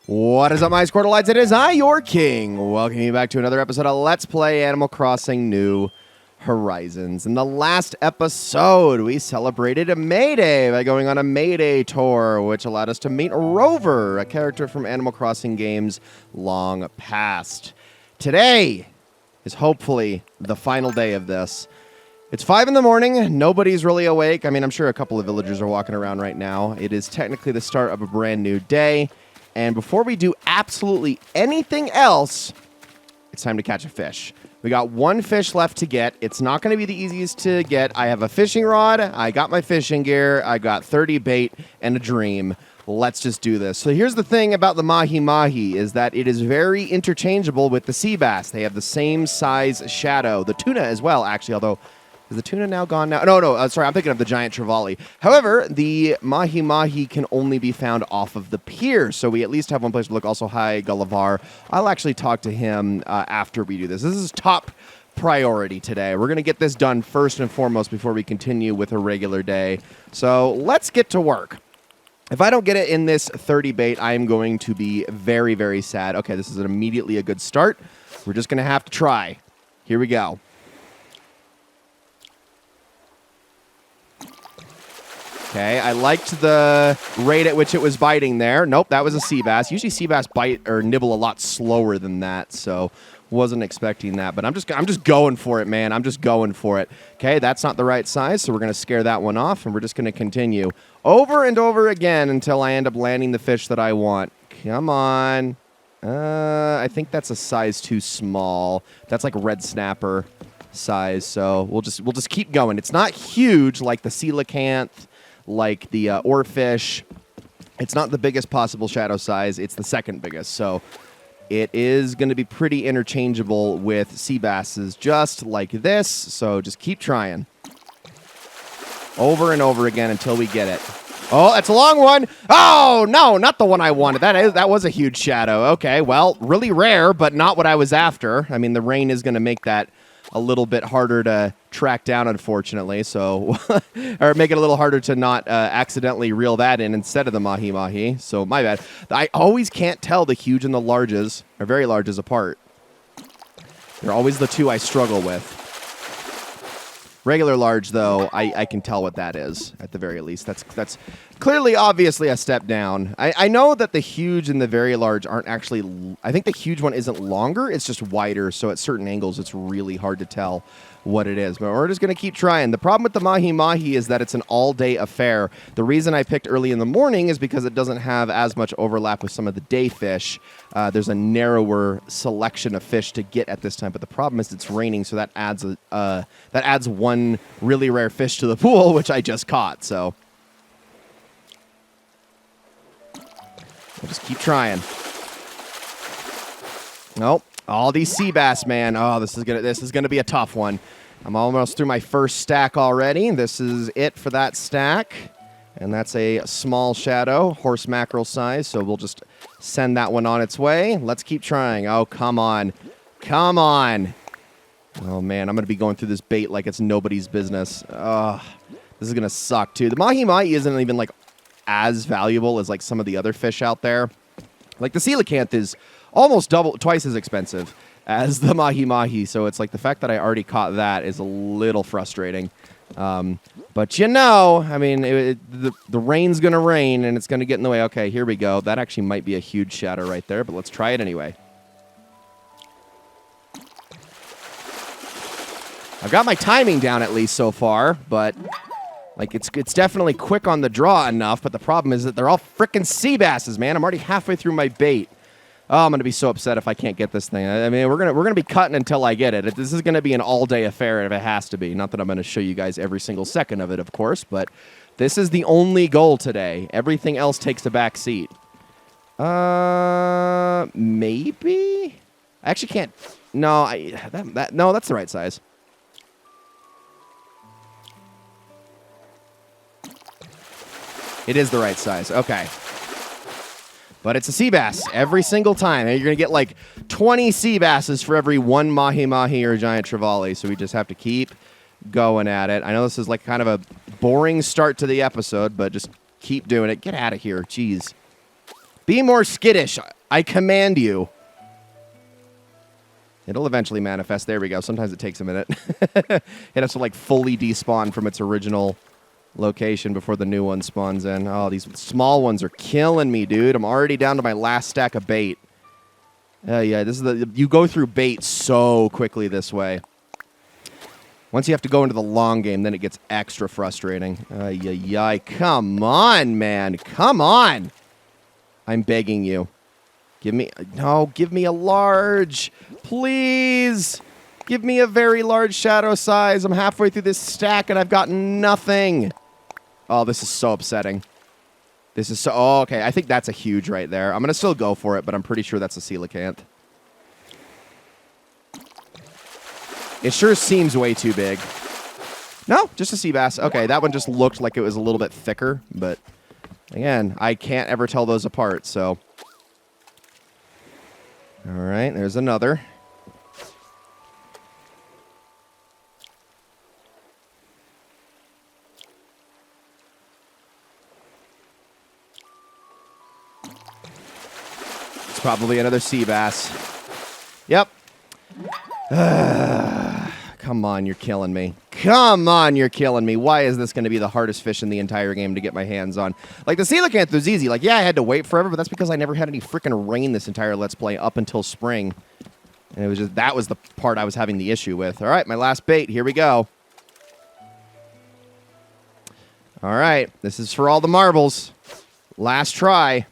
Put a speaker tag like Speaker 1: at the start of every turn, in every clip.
Speaker 1: What is up, my Squirtleites? It is I, your king. Welcome you back to another episode of Let's Play Animal Crossing New Horizons. In the last episode, we celebrated a May Day by going on a May Day tour, which allowed us to meet Rover, a character from Animal Crossing games long past. Today is hopefully the final day of this. It's 5 in the morning. Nobody's really awake. I mean, I'm sure a couple of villagers are walking around right now. It is technically the start of a brand new day. And before we do absolutely anything else, it's time to catch a fish. We got one fish left to get. It's not going to be the easiest to get. I have a fishing rod. I got my fishing gear. I got 30 bait and a dream. Let's just do this. So here's the thing about the mahi-mahi is that it is very interchangeable with the sea bass. They have the same size shadow. The tuna as well, actually, although... Is the tuna now gone now? No, sorry, I'm thinking of the giant trevally. However, the mahi-mahi can only be found off of the pier, so we at least have one place to look. Also, hi, Gullivar. I'll actually talk to him after we do this. This is top priority today. We're going to get this done first and foremost before we continue with a regular day. So let's get to work. If I don't get it in this 30 bait, I am going to be very, very sad. Okay, this is immediately a good start. We're just going to have to try. Here we go. Okay, I liked the rate at which it was biting there. Nope, that was a sea bass. Usually sea bass bite or nibble a lot slower than that, so wasn't expecting that. But I'm just going for it, man. I'm just going for it. Okay, that's not the right size, so we're going to scare that one off, and we're just going to continue over and over again until I end up landing the fish that I want. Come on. I think that's a size too small. That's like red snapper size, so we'll just keep going. It's not huge like the coelacanth, like the oarfish. It's not the biggest possible shadow size. It's the second biggest. So it is going to be pretty interchangeable with sea basses just like this. So just keep trying. Over and over again until we get it. Oh, that's a long one. Oh, no, not the one I wanted. That was a huge shadow. Okay, well, really rare, but not what I was after. I mean, the rain is going to make that a little bit harder to track down, unfortunately, so or make it a little harder to not accidentally reel that in instead of the mahi-mahi, so my bad. I always can't tell the huge and the larges, or very larges, apart. They're always the two I struggle with. Regular large, though, I can tell what that is, at the very least. That's clearly, obviously, a step down. I know that the huge and the very large aren't actually... I think the huge one isn't longer, it's just wider, so at certain angles, it's really hard to tell what it is. But we're just going to keep trying. The problem with the mahi-mahi is that it's an all-day affair. The reason I picked early in the morning is because it doesn't have as much overlap with some of the day fish. There's a narrower selection of fish to get at this time, but the problem is it's raining, so that adds one really rare fish to the pool, which I just caught, so... We'll just keep trying. Nope. All these sea bass, man. Oh, this is gonna be a tough one. I'm almost through my first stack already. This is it for that stack. And that's a small shadow, horse mackerel size, so we'll just send that one on its way. Let's keep trying. Oh, come on. Come on. Oh, man, I'm going to be going through this bait like it's nobody's business. Ugh. This is going to suck, too. The mahi-mahi isn't even, like, as valuable as, like, some of the other fish out there. Like, the coelacanth is almost twice as expensive as the mahi-mahi, so it's like the fact that I already caught that is a little frustrating. But you know, I mean, the rain's going to rain, and it's going to get in the way. Okay, here we go. That actually might be a huge shadow right there, but let's try it anyway. I've got my timing down at least so far, but... Like, it's definitely quick on the draw enough, but the problem is that they're all frickin' sea basses, man. I'm already halfway through my bait. Oh, I'm going to be so upset if I can't get this thing. I mean, we're gonna be cutting until I get it. This is going to be an all-day affair if it has to be. Not that I'm going to show you guys every single second of it, of course, but this is the only goal today. Everything else takes a back seat. Maybe? I actually can't... No, no, that's the right size. It is the right size. Okay. But it's a sea bass every single time. And you're going to get like 20 sea basses for every one mahi-mahi or giant trevally. So we just have to keep going at it. I know this is like kind of a boring start to the episode, but just keep doing it. Get out of here. Jeez. Be more skittish. I command you. It'll eventually manifest. There we go. Sometimes it takes a minute. It has to like fully despawn from its original location before the new one spawns in. Oh, these small ones are killing me, dude. I'm already down to my last stack of bait. Yeah, this is you go through bait so quickly this way. Once you have to go into the long game, then it gets extra frustrating. Come on, man. Come on. I'm begging you. Give me a large. Please. Give me a very large shadow size. I'm halfway through this stack and I've got nothing. Oh, this is so upsetting. This is so... Oh, okay. I think that's a huge right there. I'm going to still go for it, but I'm pretty sure that's a coelacanth. It sure seems way too big. No, just a sea bass. Okay, that one just looked like it was a little bit thicker, but again, I can't ever tell those apart, so... All right, there's another. It's probably another sea bass. Yep. Come on, you're killing me. Come on, you're killing me. Why is this going to be the hardest fish in the entire game to get my hands on? Like, the coelacanth was easy. Like, yeah, I had to wait forever, but that's because I never had any freaking rain this entire Let's Play up until spring. And it was just, that was the part I was having the issue with. All right, my last bait. Here we go. All right, this is for all the marbles. Last try.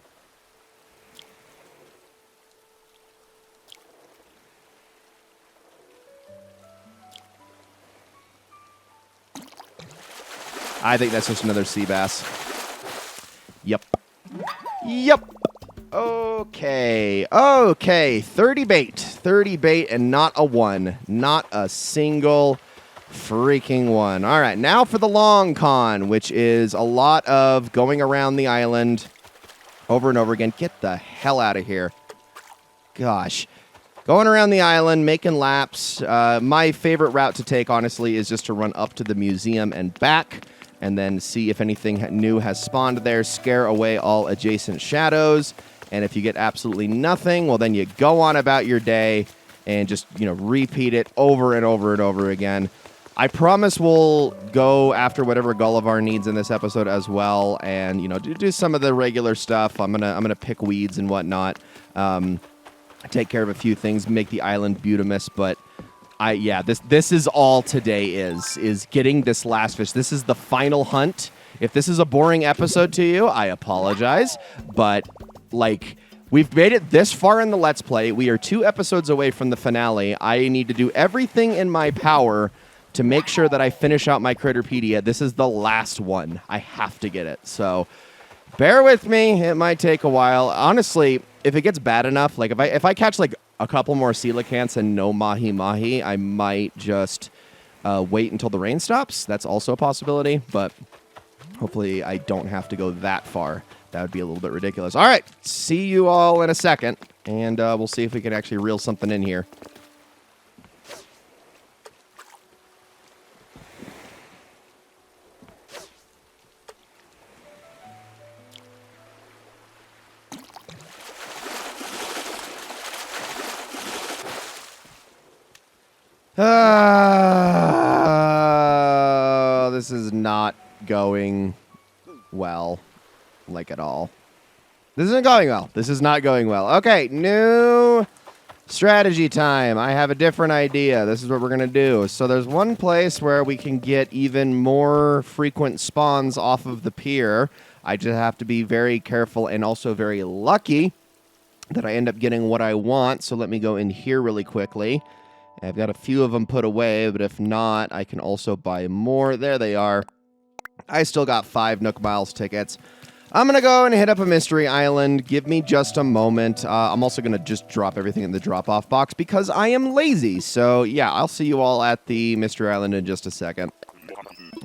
Speaker 1: I think that's just another sea bass. Yep. Yep. Okay. Okay. 30 bait. 30 bait and not a one. Not a single freaking one. All right. Now for the long con, which is a lot of going around the island over and over again. Get the hell out of here. Gosh. Going around the island, making laps. My favorite route to take, honestly, is just to run up to the museum and back, and then see if anything new has spawned there, scare away all adjacent shadows, and if you get absolutely nothing, well, then you go on about your day and just, repeat it over and over and over again. I promise we'll go after whatever Gullivar needs in this episode as well, and, do some of the regular stuff. I'm gonna pick weeds and whatnot, take care of a few things, make the island beautimous, but this is all today is getting this last fish. This is the final hunt. If this is a boring episode to you, I apologize. But, we've made it this far in the Let's Play. We are 2 episodes away from the finale. I need to do everything in my power to make sure that I finish out my Critterpedia. This is the last one. I have to get it. So, bear with me. It might take a while. Honestly, if it gets bad enough, if I catch, a couple more coelacanths and no mahi-mahi, I might just wait until the rain stops. That's also a possibility, but hopefully I don't have to go that far. That would be a little bit ridiculous. All right, see you all in a second, and we'll see if we can actually reel something in here. This is not going well, at all. This isn't going well. This is not going well. Okay, new strategy time. I have a different idea. This is what we're going to do. So there's one place where we can get even more frequent spawns off of the pier. I just have to be very careful and also very lucky that I end up getting what I want. So let me go in here really quickly. I've got a few of them put away, but if not, I can also buy more. There they are. I still got 5 Nook Miles tickets. I'm going to go and hit up a mystery island. Give me just a moment. I'm also going to just drop everything in the drop-off box because I am lazy. So, yeah, I'll see you all at the mystery island in just a second.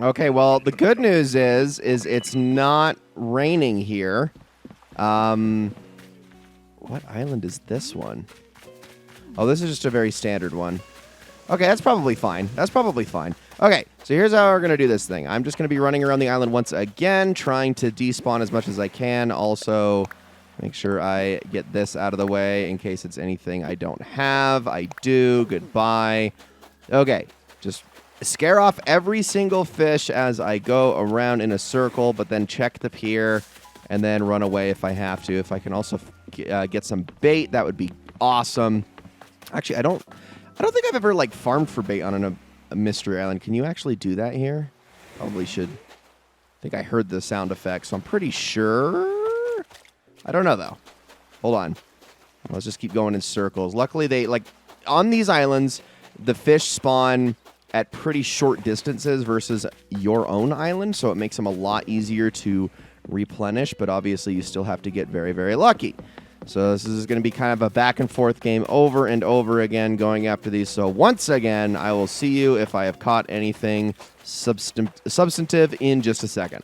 Speaker 1: Okay, well, the good news is it's not raining here. What island is this one? Oh, this is just a very standard one. Okay, that's probably fine. That's probably fine. Okay, so here's how we're going to do this thing. I'm just going to be running around the island once again, trying to despawn as much as I can. Also, Make sure I get this out of the way in case it's anything I don't have. I do. Goodbye. Okay. Just scare off every single fish as I go around in a circle, but then check the pier and then run away if I have to. If I can also get some bait, that would be awesome. Actually, I don't think I've ever like farmed for bait on a mystery island. Can you actually do that here? Probably should. I think I heard the sound effect, so I'm pretty sure. I don't know, though. Hold on. Let's just keep going in circles. Luckily, they, like, on these islands, the fish spawn at pretty short distances versus your own island, so it makes them a lot easier to replenish, but obviously you still have to get very, very lucky. So this is going to be kind of a back and forth game over and over again going after these. So once again, I will see you if I have caught anything substantive in just a second.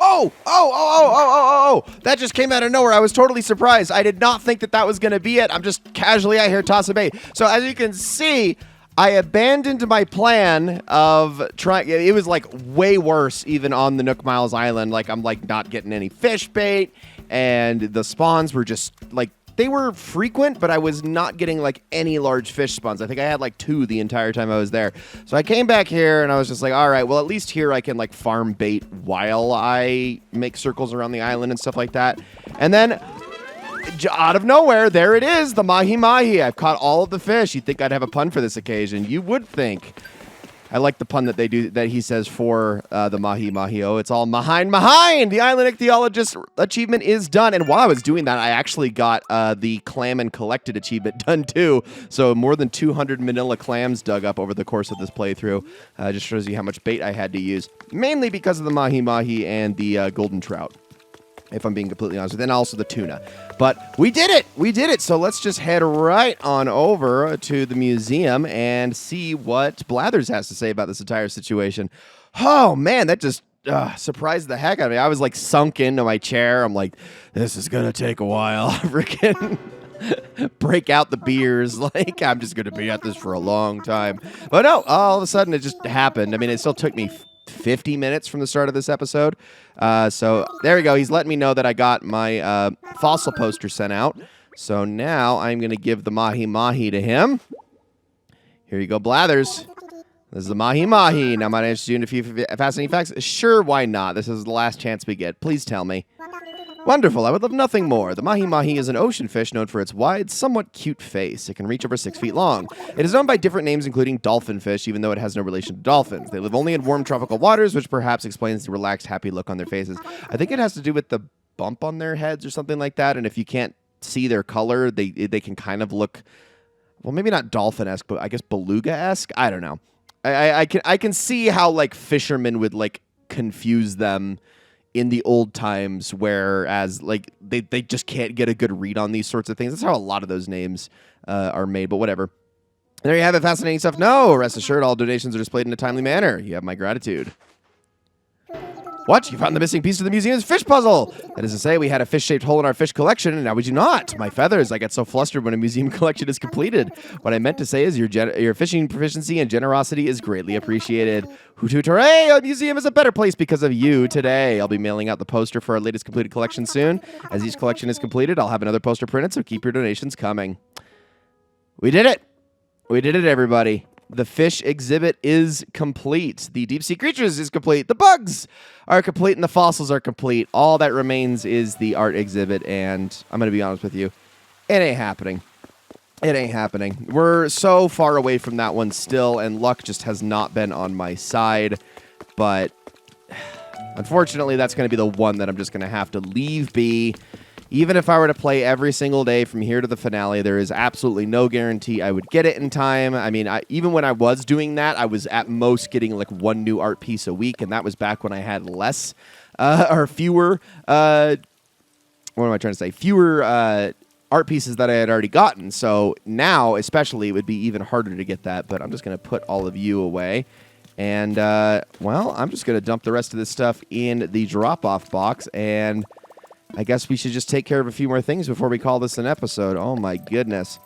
Speaker 1: Oh! That just came out of nowhere. I was totally surprised. I did not think that that was going to be it. I'm just casually out here tossing bait. So as you can see, I abandoned my plan of trying. It was like way worse even on the Nook Miles Island. Like I'm like not getting any fish bait, and the spawns were just like, they were frequent, but I was not getting like any large fish spawns. I think I had like 2 the entire time I was there. So I came back here and I was just like, all right, well, at least here I can like farm bait while I make circles around the island and stuff like that. And then out of nowhere, there it is, the mahi-mahi. I've caught all of the fish. You'd think I'd have a pun for this occasion. You would think. I like the pun that he says for the mahi-mahi. Oh, it's all mahind. The island ichthyologist achievement is done. And while I was doing that, I actually got the clam and collected achievement done too. So more than 200 manila clams dug up over the course of this playthrough. Just shows you how much bait I had to use. Mainly because of the mahi-mahi and the golden trout, if I'm being completely honest with you, and also the tuna. But we did it! We did it! So let's just head right on over to the museum and see what Blathers has to say about this entire situation. Oh, man, that just surprised the heck out of me. I was, like, sunk into my chair. I'm like, this is gonna take a while. Freaking break out the beers. Like, I'm just gonna be at this for a long time. But no, all of a sudden it just happened. I mean, it still took me 50 minutes from the start of this episode. So there we go. He's letting me know that I got my fossil poster sent out. So now I'm going to give the mahi-mahi to him. Here you go, Blathers. This is the mahi-mahi. Now, might I interest you in a few fascinating facts? Sure, why not? This is the last chance we get. Please tell me. Wonderful. I would love nothing more. The mahi-mahi is an ocean fish known for its wide, somewhat cute face. It can reach over 6 feet long. It is known by different names, including dolphin fish, even though it has no relation to dolphins. They live only in warm tropical waters, which perhaps explains the relaxed, happy look on their faces. I think it has to do with the bump on their heads or something like that, and if you can't see their color, they can kind of look, well, maybe not dolphin-esque, but I guess beluga-esque? I don't know. I can see how, like, fishermen would, like, confuse them in the old times, whereas like they just can't get a good read on these sorts of things. That's how a lot of those names are made, but whatever. There you have it, fascinating stuff. No, rest assured, all donations are displayed in a timely manner. You have my gratitude. What? You found the missing piece of the museum's fish puzzle! That is to say, we had a fish-shaped hole in our fish collection, and now we do not. My feathers, I get so flustered when a museum collection is completed. What I meant to say is your fishing proficiency and generosity is greatly appreciated. Hoot hoot hooray! Our museum is a better place because of you today. I'll be mailing out the poster for our latest completed collection soon. As each collection is completed, I'll have another poster printed, so keep your donations coming. We did it! We did it, everybody. The fish exhibit is complete. The deep sea creatures is complete. The bugs are complete, and the fossils are complete. All that remains is the art exhibit, and I'm going to be honest with you, it ain't happening. It ain't happening. We're so far away from that one still, and luck just has not been on my side. But unfortunately, that's going to be the one that I'm just going to have to leave be. Even if I were to play every single day from here to the finale, there is absolutely no guarantee I would get it in time. I mean, even when I was doing that, I was at most getting like one new art piece a week, and that was back when I had less or fewer. What am I trying to say? Fewer art pieces that I had already gotten. So now, especially, it would be even harder to get that. But I'm just going to put all of you away. And, well, I'm just going to dump the rest of this stuff in the drop-off box, and I guess we should just take care of a few more things before we call this an episode. Oh, my goodness.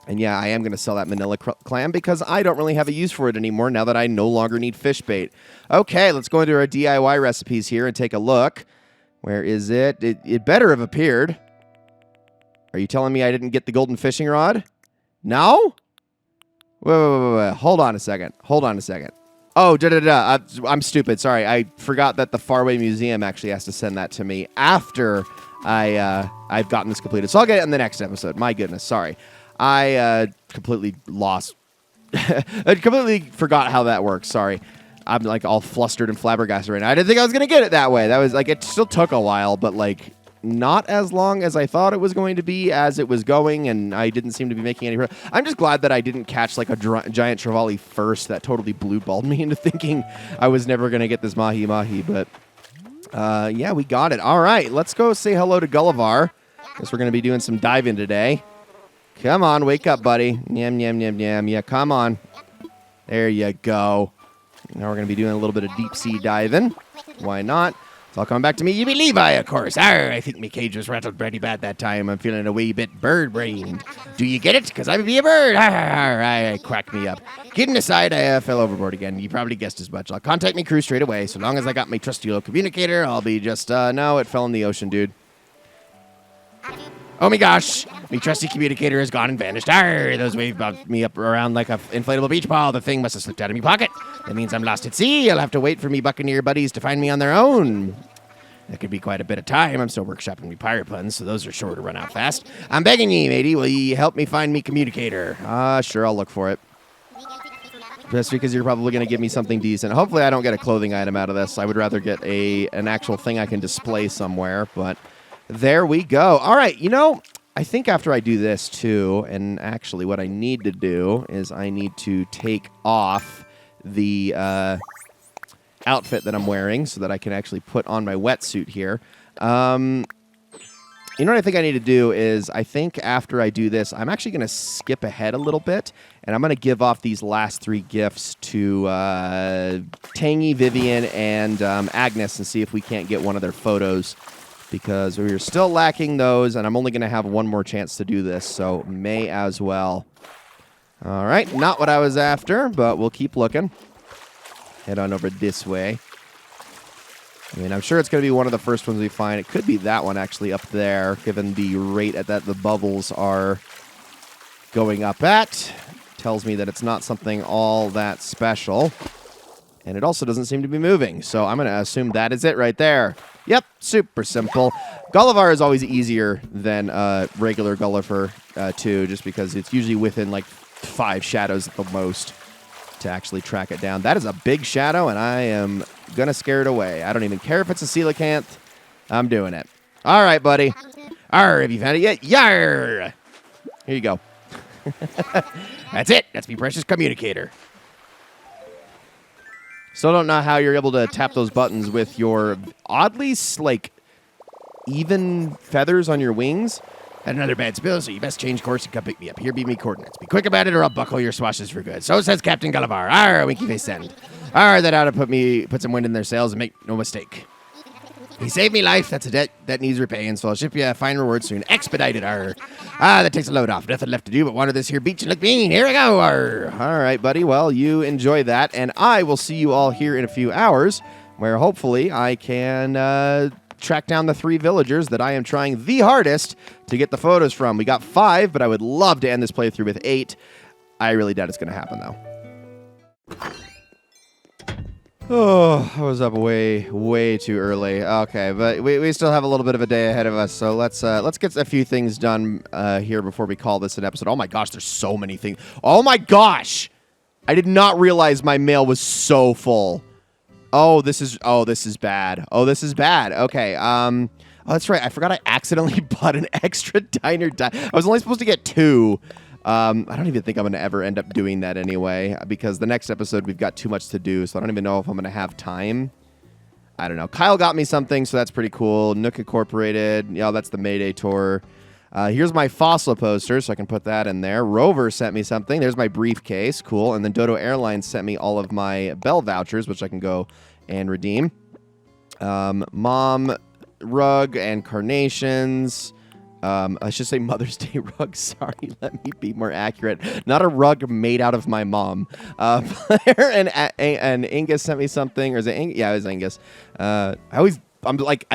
Speaker 1: And yeah, I am going to sell that manila clam because I don't really have a use for it anymore now that I no longer need fish bait. Okay, let's go into our DIY recipes here and take a look. Where is it? It better have appeared. Are you telling me I didn't get the golden fishing rod? No? Wait. Hold on a second. Oh, I'm stupid. Sorry. I forgot that the Faraway Museum actually has to send that to me after I've gotten this completed. So I'll get it in the next episode. My goodness. Sorry. I completely lost. I completely forgot how that works. Sorry. I'm like all flustered and flabbergasted right now. I didn't think I was going to get it that way. That was like, it still took a while, but like not as long as I thought it was going to be as it was going, and I didn't seem to be making any. I'm just glad that I didn't catch like a giant trevally first. That totally blue-balled me into thinking I was never going to get this mahi-mahi, but yeah, we got it. All right, let's go say hello to Gullivar. Guess we're going to be doing some diving today. Come on, wake up, buddy. Yum, yum, yum, yum. Yeah, come on. There you go. Now we're going to be doing a little bit of deep-sea diving. Why not? It's all coming back to me. You be Levi, of course. Arr, I think my cage was rattled pretty bad that time. I'm feeling a wee bit bird-brained. Do you get it? Because I be a bird. Arr, crack me up. Kidding aside, I fell overboard again. You probably guessed as much. I'll contact me crew straight away. So long as I got my trusty little communicator, I'll be just, no, it fell in the ocean, dude. Oh my gosh, my trusty communicator has gone and vanished. Arr, those waves bobbed me up around like an inflatable beach ball. The thing must have slipped out of my pocket. That means I'm lost at sea. I'll have to wait for me buccaneer buddies to find me on their own. That could be quite a bit of time. I'm still workshopping me pirate puns, so those are sure to run out fast. I'm begging ye, matey, will ye help me find me communicator? Sure, I'll look for it. Just because you're probably going to give me something decent. Hopefully I don't get a clothing item out of this. I would rather get an actual thing I can display somewhere, but there we go. All right, you know, I think after I do this too, and actually what I need to do is I need to take off the outfit that I'm wearing so that I can actually put on my wetsuit here. You know what I think I need to do is I think after I do this, I'm actually going to skip ahead a little bit, and I'm going to give off these last 3 gifts to Tangy, Vivian, and Agnes and see if we can't get one of their photos, because we're still lacking those, and I'm only going to have one more chance to do this, so may as well. All right, not what I was after, but we'll keep looking. Head on over this way. I mean, I'm sure it's going to be one of the first ones we find. It could be that one actually up there, given the rate at that the bubbles are going up at. Tells me that it's not something all that special. And it also doesn't seem to be moving, so I'm going to assume that is it right there. Yep, super simple. Gullivar is always easier than regular Gulliver, too, just because it's usually within, like, 5 shadows at the most to actually track it down. That is a big shadow, and I am going to scare it away. I don't even care if it's a coelacanth. I'm doing it. All right, buddy. Arr, have you found it yet? Yarr! Here you go. That's it. That's me precious communicator. Still don't know how you're able to tap those buttons with your oddly, like, even feathers on your wings. Had another bad spill, so you best change course and come pick me up. Here be me coordinates. Be quick about it, or I'll buckle your swashes for good. So says Captain Gulliver. Arr, winky face send. Arr, that ought to put some wind in their sails and make no mistake. He saved me life. That's a debt that needs repaying, so I'll ship you a fine reward soon. Expedited, arr. That takes a load off. Nothing left to do but wander this here beach and look mean. Here we go, arr. All right, buddy. Well, you enjoy that, and I will see you all here in a few hours, where hopefully I can track down the 3 villagers that I am trying the hardest to get the photos from. We got 5, but I would love to end this playthrough with 8. I really doubt it's going to happen, though. Oh, I was up way too early. Okay, but we still have a little bit of a day ahead of us, so let's get a few things done here before we call this an episode. Oh my gosh, there's so many things. Oh my gosh! I did not realize my mail was so full. Oh, this is bad. Oh, this is bad. Okay, oh, that's right. I forgot I accidentally bought an extra diner die. I was only supposed to get 2. I don't even think I'm going to ever end up doing that anyway, because the next episode we've got too much to do, so I don't even know if I'm going to have time. I don't know. Kyle got me something, so that's pretty cool. Nook Incorporated. Yeah, that's the Mayday tour. Here's my fossil poster, so I can put that in there. Rover sent me something. There's my briefcase. Cool. And then Dodo Airlines sent me all of my Bell vouchers, which I can go and redeem. Mom rug and carnations. I should say Mother's Day rug. Sorry, let me be more accurate. Not a rug made out of my mom. And Angus sent me something, or is it Angus? Yeah, it was Angus. I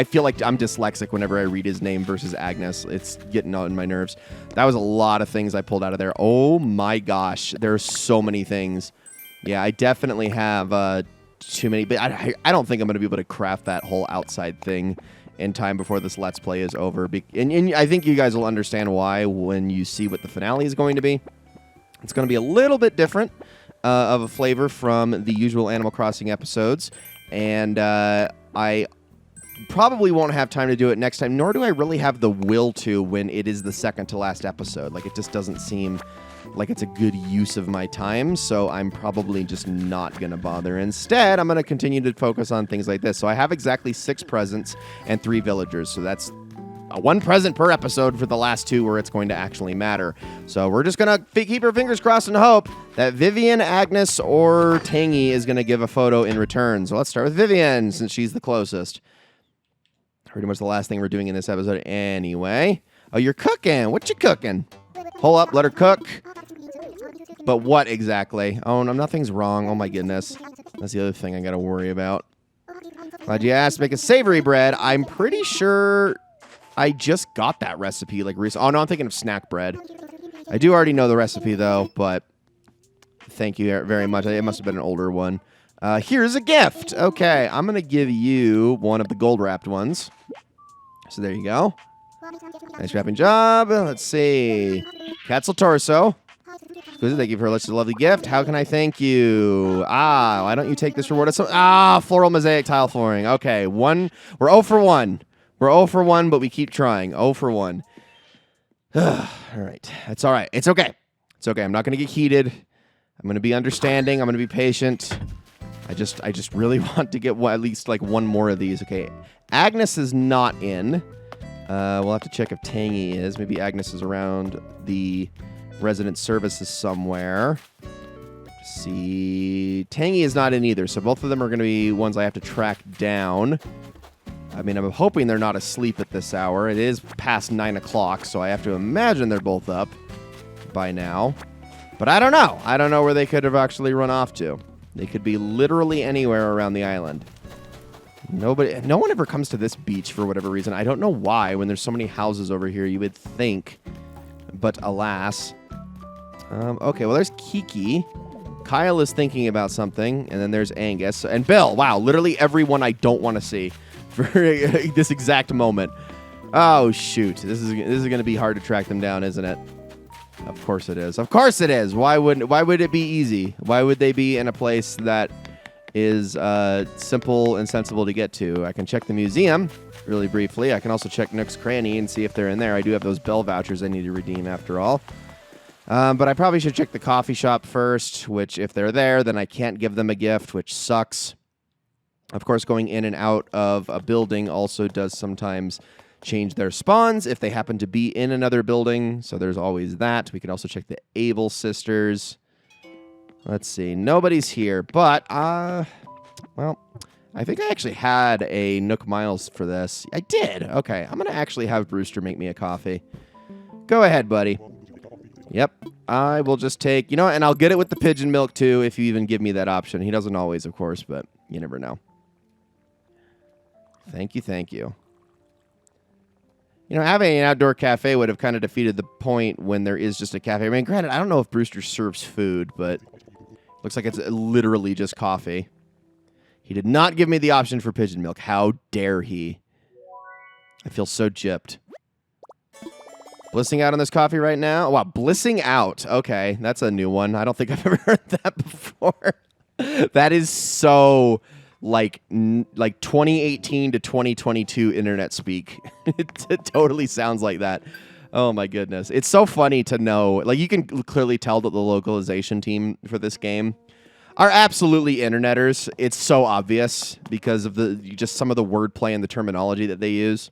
Speaker 1: feel like I'm dyslexic whenever I read his name versus Agnes. It's getting on my nerves. That was a lot of things I pulled out of there. Oh my gosh, there are so many things. Yeah, I definitely have too many, but I don't think I'm going to be able to craft that whole outside thing in time before this Let's Play is over. And I think you guys will understand why when you see what the finale is going to be. It's going to be a little bit different of a flavor from the usual Animal Crossing episodes. And I probably won't have time to do it next time, nor do I really have the will to when it is the second to last episode. Like, it just doesn't seem like it's a good use of my time, so I'm probably just not going to bother. Instead, I'm going to continue to focus on things like this. So I have exactly 6 presents and 3 villagers, so that's 1 present per episode for the last 2 where it's going to actually matter. So we're just going to keep our fingers crossed and hope that Vivian, Agnes, or Tangy is going to give a photo in return. So let's start with Vivian, since she's the closest. Pretty much the last thing we're doing in this episode anyway. Oh, you're cooking. What you cooking? Hold up, let her cook. But what exactly? Oh, no, nothing's wrong. Oh, my goodness. That's the other thing I got to worry about. Glad you asked. Make a savory bread. I'm pretty sure I just got that recipe like recently. Oh, no, I'm thinking of snack bread. I do already know the recipe, though, but thank you very much. It must have been an older one. Here's a gift. Okay, I'm going to give you one of the gold-wrapped ones. So there you go. Nice wrapping job. Let's see. Catzel Torso. Thank you for such a lovely gift. How can I thank you? Why don't you take this reward? Floral mosaic tile flooring. Okay, we're 0 for 1. We're 0 for 1, but we keep trying. 0 for 1. All right. It's all right. It's okay. It's okay. I'm not going to get heated. I'm going to be understanding. I'm going to be patient. I just really want to get at least like 1 more of these. Okay. Agnes is not in. We'll have to check if Tangy is. Maybe Agnes is around the resident services somewhere. See, Tangy is not in either, so both of them are going to be ones I have to track down. I mean, I'm hoping they're not asleep at this hour. It is past 9 o'clock, so I have to imagine they're both up by now. But I don't know. I don't know where they could have actually run off to. They could be literally anywhere around the island. No one ever comes to this beach for whatever reason. I don't know why. When there's so many houses over here, you would think. But alas. Okay, well, there's Kiki. Kyle is thinking about something. And then there's Angus. And Bill. Wow, literally everyone I don't want to see for this exact moment. Oh, shoot. This is going to be hard to track them down, isn't it? Of course it is. Of course it is. Why would it be easy? Why would they be in a place that is simple and sensible to get to? I can check the museum really briefly. I can also check Nook's Cranny and see if they're in there. I do have those bell vouchers I need to redeem after all. But I probably should check the coffee shop first, which if they're there, then I can't give them a gift, which sucks. Of course, going in and out of a building also does sometimes change their spawns if they happen to be in another building. So there's always that. We can also check the Able sisters. Let's see. Nobody's here, but, well, I think I actually had a Nook Miles for this. I did. Okay, I'm going to actually have Brewster make me a coffee. Go ahead, buddy. Yep. I will just take, and I'll get it with the pigeon milk, too, if you even give me that option. He doesn't always, of course, but you never know. Thank you, thank you. Having an outdoor cafe would have kind of defeated the point when there is just a cafe. I mean, granted, I don't know if Brewster serves food, but looks like it's literally just coffee. He did not give me the option for pigeon milk. How dare he? I feel so gypped. Blissing out on this coffee right now? Wow, blissing out. Okay, that's a new one. I don't think I've ever heard that before. That is so like 2018 to 2022 internet speak. It totally sounds like that. Oh my goodness. It's so funny to know. Like, you can clearly tell that the localization team for this game are absolutely interneters. It's so obvious because of just some of the wordplay and the terminology that they use.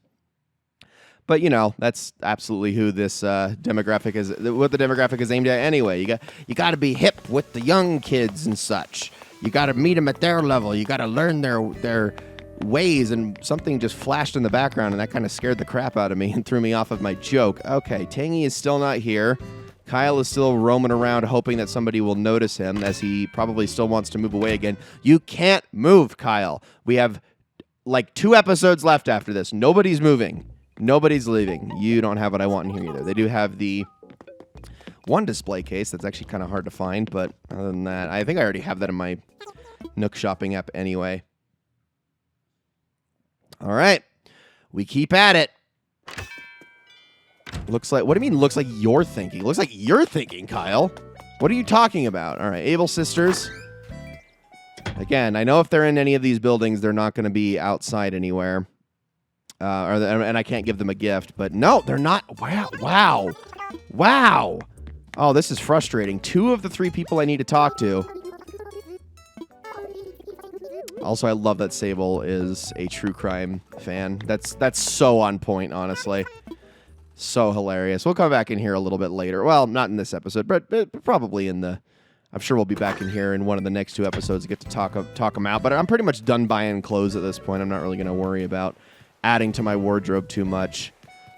Speaker 1: But, that's absolutely who this demographic is, what the demographic is aimed at anyway. You got to be hip with the young kids and such. You got to meet them at their level. You got to learn their ways, and something just flashed in the background, and that kind of scared the crap out of me and threw me off of my joke. Okay, Tangy is still not here. Kyle is still roaming around hoping that somebody will notice him, as he probably still wants to move away again. You can't move, Kyle. We have like 2 episodes left after this. Nobody's moving. Nobody's leaving. You don't have what I want in here either. They do have the one display case that's actually kind of hard to find, but other than that, I think I already have that in my Nook shopping app anyway. All right. We keep at it. Looks like, what do you mean looks like you're thinking? Looks like you're thinking, Kyle. What are you talking about? All right, Able Sisters. Again, I know if they're in any of these buildings, they're not going to be outside anywhere. And I can't give them a gift, but no, they're not. Wow. Oh, this is frustrating. 2 of the 3 people I need to talk to. Also, I love that Sable is a true crime fan. That's so on point, honestly. So hilarious. We'll come back in here a little bit later. Well, not in this episode, but probably in the... I'm sure we'll be back in here in one of the next 2 episodes to get to talk them out. But I'm pretty much done buying clothes at this point. I'm not really going to worry about adding to my wardrobe too much.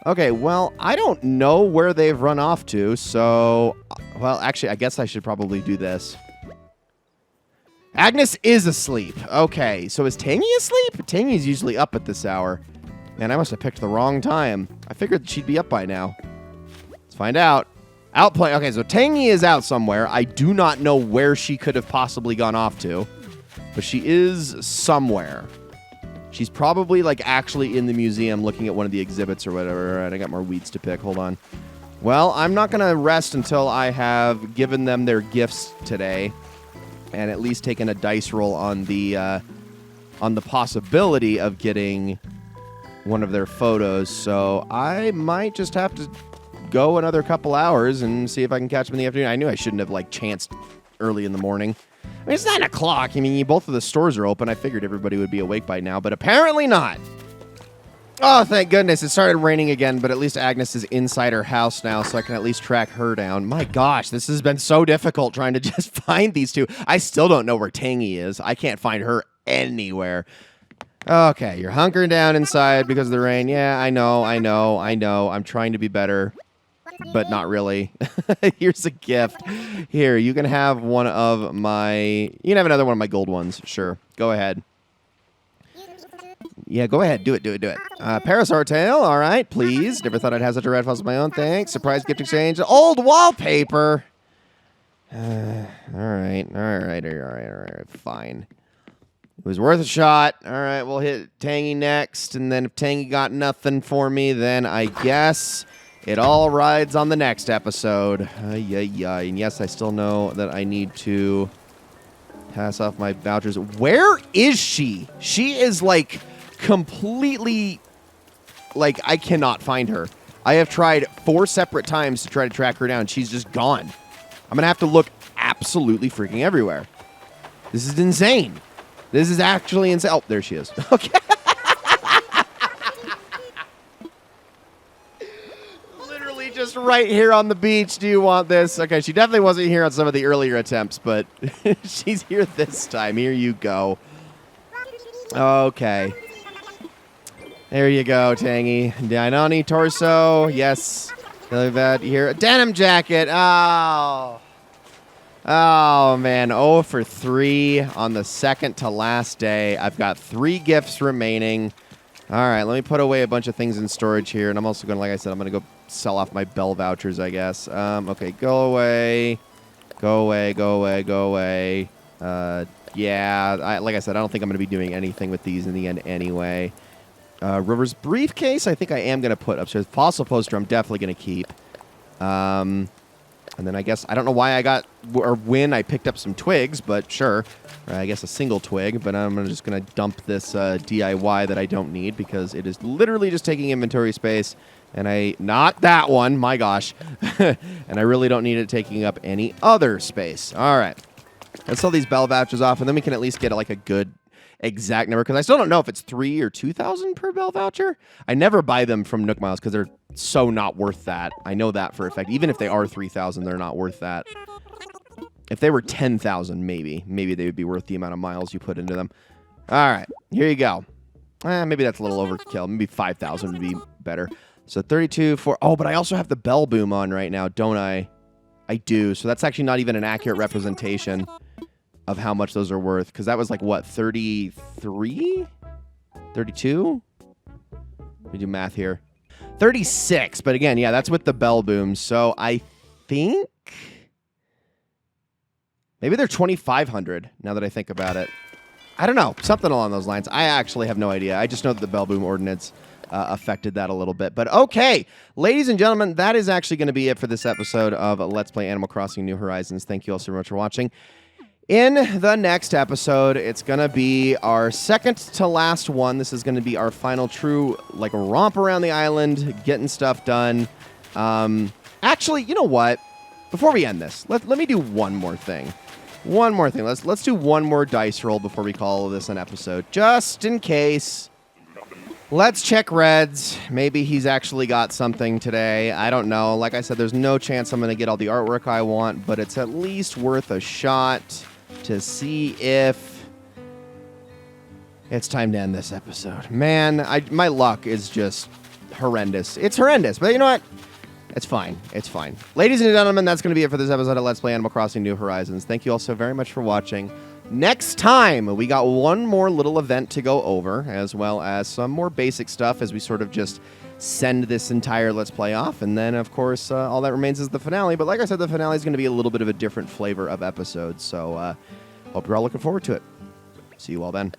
Speaker 1: Okay, well, I don't know where they've run off to, so... Well, actually, I guess I should probably do this. Agnes is asleep. Okay, so is Tangy asleep? Tangy's usually up at this hour. Man, I must have picked the wrong time. I figured she'd be up by now. Let's find out. Out playing. Okay, so Tangy is out somewhere. I do not know where she could have possibly gone off to, but she is somewhere. She's probably, like, actually in the museum looking at one of the exhibits or whatever. All right, I got more weeds to pick. Hold on. Well, I'm not going to rest until I have given them their gifts today and at least taken a dice roll on the possibility of getting one of their photos. So I might just have to go another couple hours and see if I can catch them in the afternoon. I knew I shouldn't have, like, chanced early in the morning. I mean, it's 9 o'clock. I mean, both of the stores are open. I figured everybody would be awake by now, but apparently not. Oh, thank goodness. It started raining again, but at least Agnes is inside her house now, so I can at least track her down. My gosh, this has been so difficult trying to just find these 2. I still don't know where Tangy is. I can't find her anywhere. Okay, you're hunkering down inside because of the rain. Yeah, I know. I'm trying to be better, but not really. Here's a gift. Here, you can have one of my... You can have another one of my gold ones. Sure. Go ahead. Yeah, go ahead. Do it. Parasaur tail. All right, please. Never thought I'd have such a red fossil of my own. Thanks. Surprise gift exchange. Old wallpaper. All right. Fine. It was worth a shot. All right, we'll hit Tangy next. And then if Tangy got nothing for me, then I guess it all rides on the next episode. And yes, I still know that I need to pass off my vouchers. Where is she? She is, like, completely... Like, I cannot find her. I have tried 4 separate times to try to track her down. She's just gone. I'm going to have to look absolutely freaking everywhere. This is insane. This is actually insane. Oh, there she is. Okay. Literally just right here on the beach. Do you want this? Okay, she definitely wasn't here on some of the earlier attempts, but she's here this time. Here you go. Okay. There you go, Tangy. Deinoni torso. Yes. That here. A denim jacket. Oh, man. 0 for 3 on the second to last day. I've got 3 gifts remaining. All right, let me put away a bunch of things in storage here. And I'm also going to, like I said, I'm going to go sell off my Bell vouchers, I guess. Okay, go away. Go away. Yeah, like I said, I don't think I'm going to be doing anything with these in the end anyway. River's briefcase, I think I am going to put upstairs. Fossil poster, I'm definitely going to keep. And then I guess, I don't know why I got, or when I picked up some twigs, but sure. I guess a single twig, but I'm just going to dump this DIY that I don't need because it is literally just taking inventory space. And not that one, my gosh. And I really don't need it taking up any other space. All right. Let's sell these Bell vouchers off, and then we can at least get like a good exact number, because I still don't know if it's 3 or 2,000 per Bell voucher. I never buy them from Nook Miles because they're so not worth that. I know that for a fact. Even if they are 3,000, they're not worth that. If they were 10,000, maybe they would be worth the amount of miles you put into them. All right, here you go. Maybe that's a little overkill. Maybe 5,000 would be better. So 32 for... Oh, but I also have the bell boom on right now, don't I? I do. So that's actually not even an accurate representation of how much those are worth. Because that was like, what, 33? 32? Let me do math here. 36. But again, yeah, that's with the bell boom. So I think... maybe they're 2,500 now that I think about it. I don't know. Something along those lines. I actually have no idea. I just know that the bell boom ordinance affected that a little bit. But okay, ladies and gentlemen, that is actually going to be it for this episode of Let's Play Animal Crossing New Horizons. Thank you all so much for watching. In the next episode, it's going to be our second to last one. This is going to be our final true, like, romp around the island, getting stuff done. Actually, you know what? Before we end this, let me do one more thing. One more thing. Let's do one more dice roll before we call this an episode, just in case. Let's check Reds. Maybe he's actually got something today. I don't know. Like I said, there's no chance I'm going to get all the artwork I want, but it's at least worth a shot to see if it's time to end this episode. Man, my luck is just horrendous. It's horrendous, but you know what? It's fine. It's fine. Ladies and gentlemen, that's going to be it for this episode of Let's Play Animal Crossing New Horizons. Thank you all so very much for watching. Next time, we got one more little event to go over, as well as some more basic stuff as we sort of just send this entire Let's Play off. And then, of course, all that remains is the finale. But like I said, the finale is going to be a little bit of a different flavor of episodes. So hope you're all looking forward to it. See you all then.